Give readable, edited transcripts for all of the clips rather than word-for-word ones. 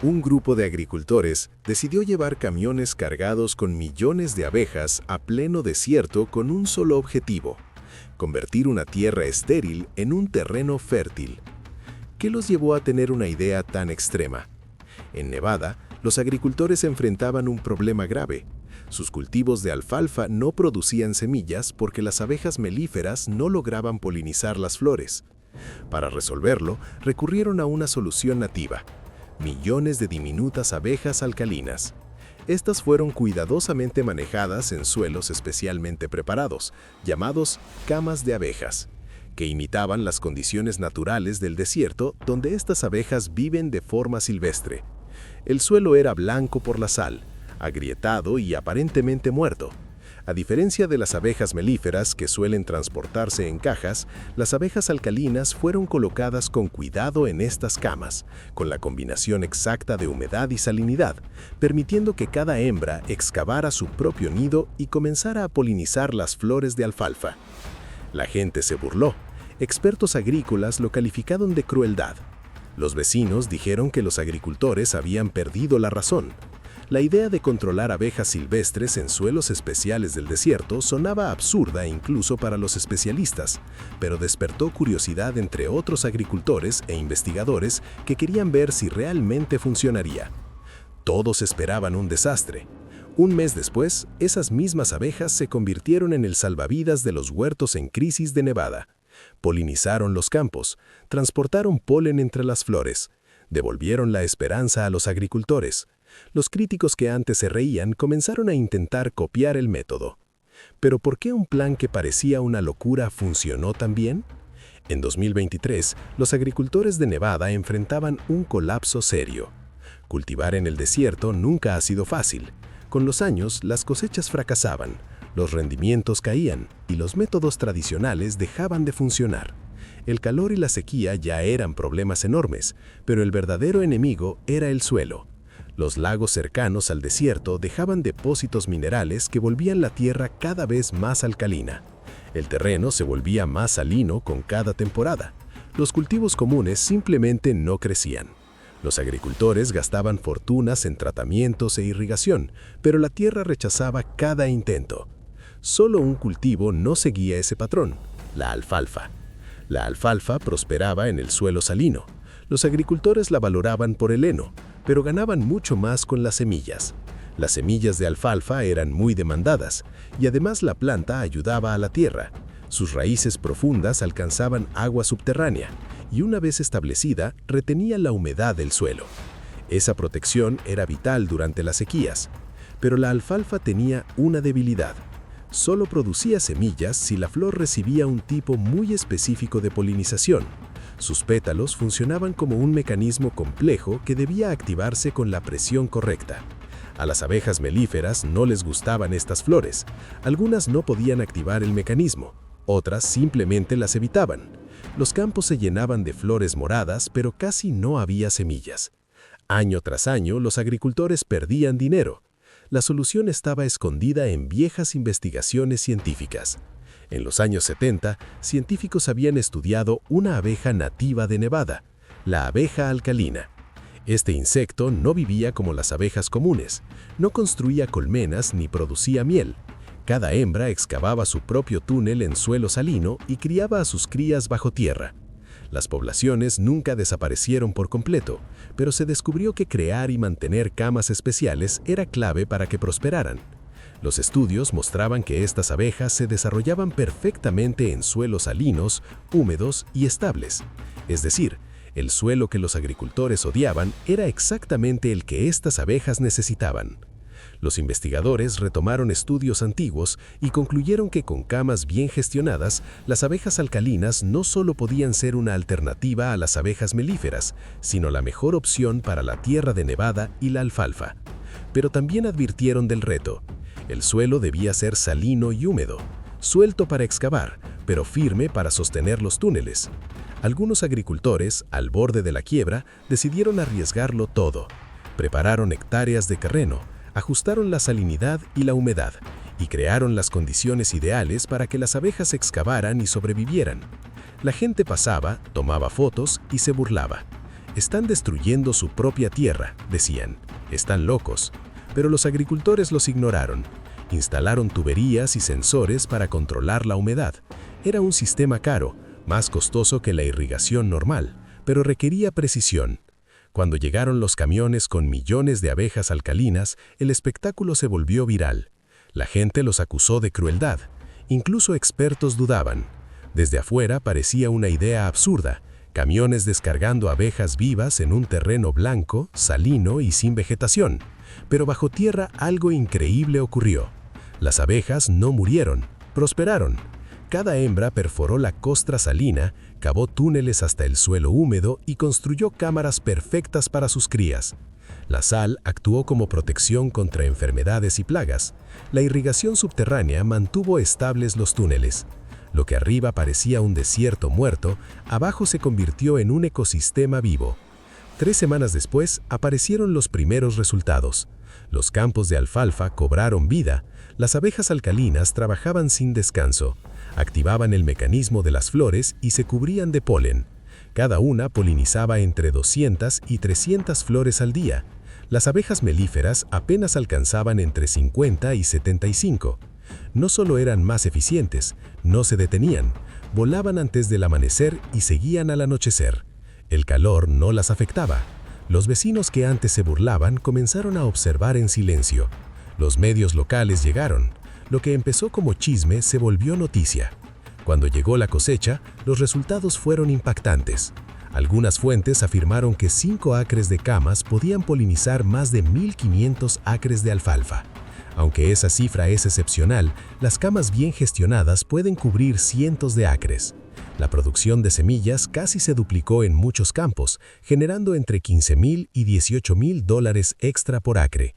Un grupo de agricultores decidió llevar camiones cargados con millones de abejas a pleno desierto con un solo objetivo: convertir una tierra estéril en un terreno fértil. ¿Qué los llevó a tener una idea tan extrema? En Nevada, los agricultores enfrentaban un problema grave. Sus cultivos de alfalfa no producían semillas porque las abejas melíferas no lograban polinizar las flores. Para resolverlo, recurrieron a una solución nativa: millones de diminutas abejas alcalinas. Estas fueron cuidadosamente manejadas en suelos especialmente preparados, llamados camas de abejas, que imitaban las condiciones naturales del desierto donde estas abejas viven de forma silvestre. El suelo era blanco por la sal, agrietado y aparentemente muerto. A diferencia de las abejas melíferas que suelen transportarse en cajas, las abejas alcalinas fueron colocadas con cuidado en estas camas, con la combinación exacta de humedad y salinidad, permitiendo que cada hembra excavara su propio nido y comenzara a polinizar las flores de alfalfa. La gente se burló. Expertos agrícolas lo calificaron de crueldad. Los vecinos dijeron que los agricultores habían perdido la razón. La idea de controlar abejas silvestres en suelos especiales del desierto sonaba absurda incluso para los especialistas, pero despertó curiosidad entre otros agricultores e investigadores que querían ver si realmente funcionaría. Todos esperaban un desastre. Un mes después, esas mismas abejas se convirtieron en el salvavidas de los huertos en crisis de Nevada. Polinizaron los campos, transportaron polen entre las flores, devolvieron la esperanza a los agricultores. Los críticos que antes se reían comenzaron a intentar copiar el método. ¿Pero por qué un plan que parecía una locura funcionó tan bien? En 2023, los agricultores de Nevada enfrentaban un colapso serio. Cultivar en el desierto nunca ha sido fácil. Con los años, las cosechas fracasaban, los rendimientos caían y los métodos tradicionales dejaban de funcionar. El calor y la sequía ya eran problemas enormes, pero el verdadero enemigo era el suelo. Los lagos cercanos al desierto dejaban depósitos minerales que volvían la tierra cada vez más alcalina. El terreno se volvía más salino con cada temporada. Los cultivos comunes simplemente no crecían. Los agricultores gastaban fortunas en tratamientos e irrigación, pero la tierra rechazaba cada intento. Solo un cultivo no seguía ese patrón: la alfalfa. La alfalfa prosperaba en el suelo salino. Los agricultores la valoraban por el heno, pero ganaban mucho más con las semillas. Las semillas de alfalfa eran muy demandadas, y además la planta ayudaba a la tierra. Sus raíces profundas alcanzaban agua subterránea, y una vez establecida, retenía la humedad del suelo. Esa protección era vital durante las sequías. Pero la alfalfa tenía una debilidad: solo producía semillas si la flor recibía un tipo muy específico de polinización. Sus pétalos funcionaban como un mecanismo complejo que debía activarse con la presión correcta. A las abejas melíferas no les gustaban estas flores. Algunas no podían activar el mecanismo, otras simplemente las evitaban. Los campos se llenaban de flores moradas, pero casi no había semillas. Año tras año, los agricultores perdían dinero. La solución estaba escondida en viejas investigaciones científicas. En los años 70, científicos habían estudiado una abeja nativa de Nevada, la abeja alcalina. Este insecto no vivía como las abejas comunes, no construía colmenas ni producía miel. Cada hembra excavaba su propio túnel en suelo salino y criaba a sus crías bajo tierra. Las poblaciones nunca desaparecieron por completo, pero se descubrió que crear y mantener camas especiales era clave para que prosperaran. Los estudios mostraban que estas abejas se desarrollaban perfectamente en suelos salinos, húmedos y estables. Es decir, el suelo que los agricultores odiaban era exactamente el que estas abejas necesitaban. Los investigadores retomaron estudios antiguos y concluyeron que con camas bien gestionadas, las abejas alcalinas no solo podían ser una alternativa a las abejas melíferas, sino la mejor opción para la tierra de Nevada y la alfalfa. Pero también advirtieron del reto: el suelo debía ser salino y húmedo, suelto para excavar, pero firme para sostener los túneles. Algunos agricultores, al borde de la quiebra, decidieron arriesgarlo todo. Prepararon hectáreas de terreno, ajustaron la salinidad y la humedad, y crearon las condiciones ideales para que las abejas excavaran y sobrevivieran. La gente pasaba, tomaba fotos y se burlaba. Están destruyendo su propia tierra, decían. Están locos. Pero los agricultores los ignoraron. Instalaron tuberías y sensores para controlar la humedad. Era un sistema caro, más costoso que la irrigación normal, pero requería precisión. Cuando llegaron los camiones con millones de abejas alcalinas, el espectáculo se volvió viral. La gente los acusó de crueldad. Incluso expertos dudaban. Desde afuera parecía una idea absurda. Camiones descargando abejas vivas en un terreno blanco, salino y sin vegetación. Pero bajo tierra algo increíble ocurrió. Las abejas no murieron, prosperaron. Cada hembra perforó la costra salina, cavó túneles hasta el suelo húmedo y construyó cámaras perfectas para sus crías. La sal actuó como protección contra enfermedades y plagas. La irrigación subterránea mantuvo estables los túneles. Lo que arriba parecía un desierto muerto, abajo se convirtió en un ecosistema vivo. 3 semanas después aparecieron los primeros resultados. Los campos de alfalfa cobraron vida, las abejas alcalinas trabajaban sin descanso, activaban el mecanismo de las flores y se cubrían de polen. Cada una polinizaba entre 200 y 300 flores al día. Las abejas melíferas apenas alcanzaban entre 50 y 75. No solo eran más eficientes, no se detenían, volaban antes del amanecer y seguían al anochecer. El calor no las afectaba. Los vecinos que antes se burlaban comenzaron a observar en silencio. Los medios locales llegaron. Lo que empezó como chisme se volvió noticia. Cuando llegó la cosecha, los resultados fueron impactantes. Algunas fuentes afirmaron que 5 acres de camas podían polinizar más de 1.500 acres de alfalfa. Aunque esa cifra es excepcional, las camas bien gestionadas pueden cubrir cientos de acres. La producción de semillas casi se duplicó en muchos campos, generando entre $15,000 y $18,000 extra por acre.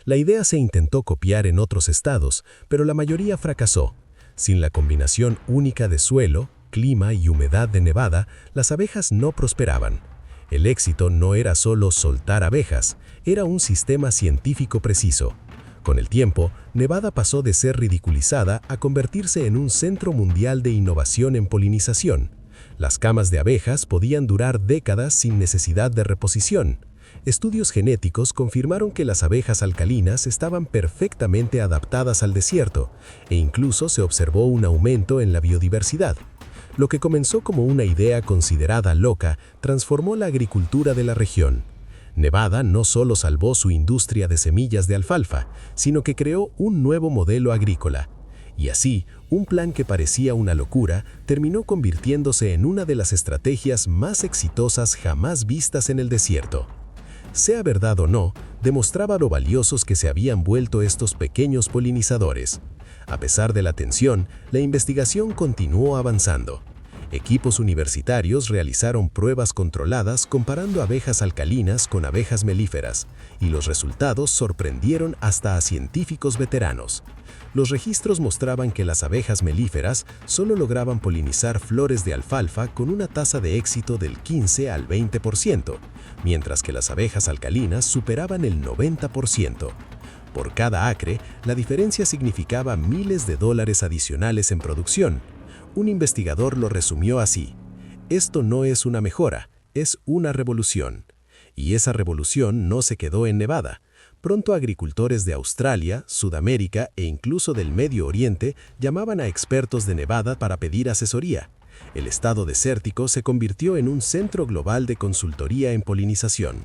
La idea se intentó copiar en otros estados, pero la mayoría fracasó. Sin la combinación única de suelo, clima y humedad de Nevada, las abejas no prosperaban. El éxito no era solo soltar abejas, era un sistema científico preciso. Con el tiempo, Nevada pasó de ser ridiculizada a convertirse en un centro mundial de innovación en polinización. Las camas de abejas podían durar décadas sin necesidad de reposición. Estudios genéticos confirmaron que las abejas alcalinas estaban perfectamente adaptadas al desierto, e incluso se observó un aumento en la biodiversidad. Lo que comenzó como una idea considerada loca, transformó la agricultura de la región. Nevada no solo salvó su industria de semillas de alfalfa, sino que creó un nuevo modelo agrícola. Y así, un plan que parecía una locura terminó convirtiéndose en una de las estrategias más exitosas jamás vistas en el desierto. Sea verdad o no, demostraba lo valiosos que se habían vuelto estos pequeños polinizadores. A pesar de la tensión, la investigación continuó avanzando. Equipos universitarios realizaron pruebas controladas comparando abejas alcalinas con abejas melíferas, y los resultados sorprendieron hasta a científicos veteranos. Los registros mostraban que las abejas melíferas solo lograban polinizar flores de alfalfa con una tasa de éxito del 15 al 20%, mientras que las abejas alcalinas superaban el 90%. Por cada acre, la diferencia significaba miles de dólares adicionales en producción. Un investigador lo resumió así: esto no es una mejora, es una revolución. Y esa revolución no se quedó en Nevada. Pronto agricultores de Australia, Sudamérica e incluso del Medio Oriente llamaban a expertos de Nevada para pedir asesoría. El estado desértico se convirtió en un centro global de consultoría en polinización.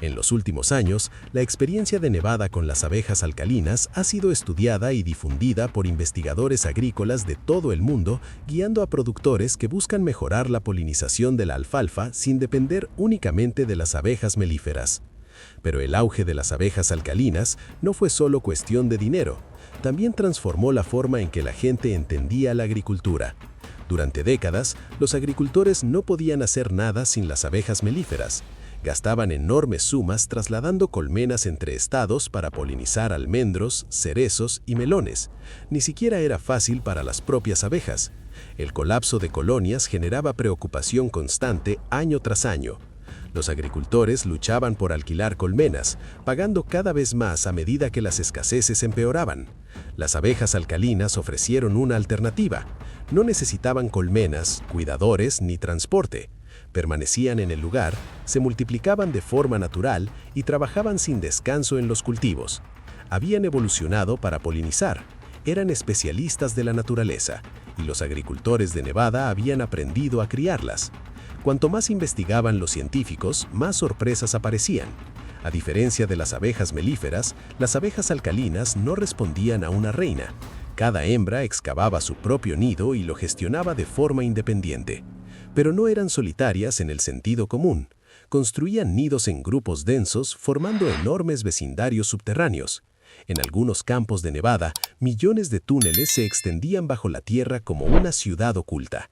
En los últimos años, la experiencia de Nevada con las abejas alcalinas ha sido estudiada y difundida por investigadores agrícolas de todo el mundo, guiando a productores que buscan mejorar la polinización de la alfalfa sin depender únicamente de las abejas melíferas. Pero el auge de las abejas alcalinas no fue solo cuestión de dinero, también transformó la forma en que la gente entendía la agricultura. Durante décadas, los agricultores no podían hacer nada sin las abejas melíferas. Gastaban enormes sumas trasladando colmenas entre estados para polinizar almendros, cerezos y melones. Ni siquiera era fácil para las propias abejas. El colapso de colonias generaba preocupación constante año tras año. Los agricultores luchaban por alquilar colmenas, pagando cada vez más a medida que las escaseces empeoraban. Las abejas alcalinas ofrecieron una alternativa. No necesitaban colmenas, cuidadores ni transporte. Permanecían en el lugar, se multiplicaban de forma natural y trabajaban sin descanso en los cultivos. Habían evolucionado para polinizar, eran especialistas de la naturaleza, y los agricultores de Nevada habían aprendido a criarlas. Cuanto más investigaban los científicos, más sorpresas aparecían. A diferencia de las abejas melíferas, las abejas alcalinas no respondían a una reina. Cada hembra excavaba su propio nido y lo gestionaba de forma independiente. Pero no eran solitarias en el sentido común. Construían nidos en grupos densos, formando enormes vecindarios subterráneos. En algunos campos de Nevada, millones de túneles se extendían bajo la tierra como una ciudad oculta.